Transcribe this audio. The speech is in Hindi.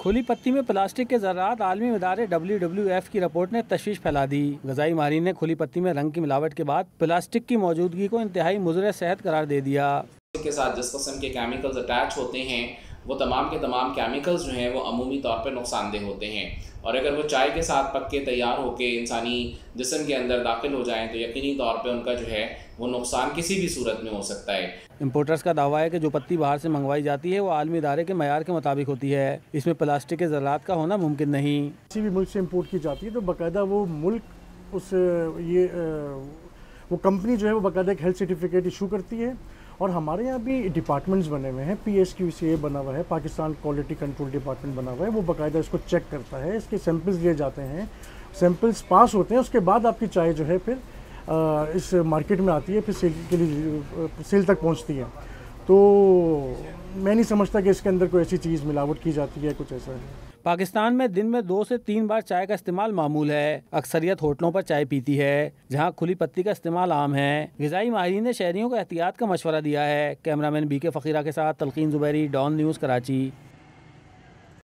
खुली पत्ती में प्लास्टिक के ज़रात आलमी इदारे WWF की रिपोर्ट ने तशवीश फैला दी। ग़ज़ाई माहिरीन ने खुली पत्ती में रंग की मिलावट के बाद प्लास्टिक की मौजूदगी को इंतहाई मुज़र सेहत करार दे दिया। के साथ जिस किस्म के केमिकल्स अटैच होते हैं वो तमाम के तमाम केमिकल्स जो हैं वो अमूमी तौर पर नुकसानदेह होते हैं, और अगर वो चाय के साथ पक के तैयार होकर इंसानी जिस्म के अंदर दाखिल हो जाएं तो यकीनी तौर पे उनका जो है वो नुकसान किसी भी सूरत में हो सकता है। इम्पोर्टर्स का दावा है कि जो पत्ती बाहर से मंगवाई जाती है वो आलमी इदारे के मयार के मुताबिक होती है। इसमें प्लास्टिक के ज़रात का होना मुमकिन नहीं। किसी भी मुल्क से इम्पोर्ट की जाती है तो बाकायदा वो मुल्क वो कंपनी जो है वो बाकायदा एक हेल्थ सर्टिफिकेट इशू करती है, और हमारे यहाँ भी डिपार्टमेंट्स बने हुए हैं, PSQCA बना हुआ है, पाकिस्तान क्वालिटी कंट्रोल डिपार्टमेंट बना हुआ है, वो बाकायदा इसको चेक करता है, इसके सैंपल्स लिए जाते हैं, सैंपल्स पास होते हैं, उसके बाद आपकी चाय जो है फिर इस मार्केट में आती है, फिर सेल के लिए सेल तक पहुँचती है। तो मैं नहीं समझता कि इसके अंदर कोई ऐसी चीज़ मिलावट की जाती है, कुछ ऐसा है। पाकिस्तान में दिन में 2 से 3 बार चाय का इस्तेमाल मामूल है। अक्सरियत होटलों पर चाय पीती है, जहां खुली पत्ती का इस्तेमाल आम है। ग़िज़ाई माहिरीन ने शहरियों को एहतियात का मशवरा दिया है। कैमरामैन BK फ़कीरा के साथ तलकीन ज़ुबैरी, डॉन न्यूज़, कराची।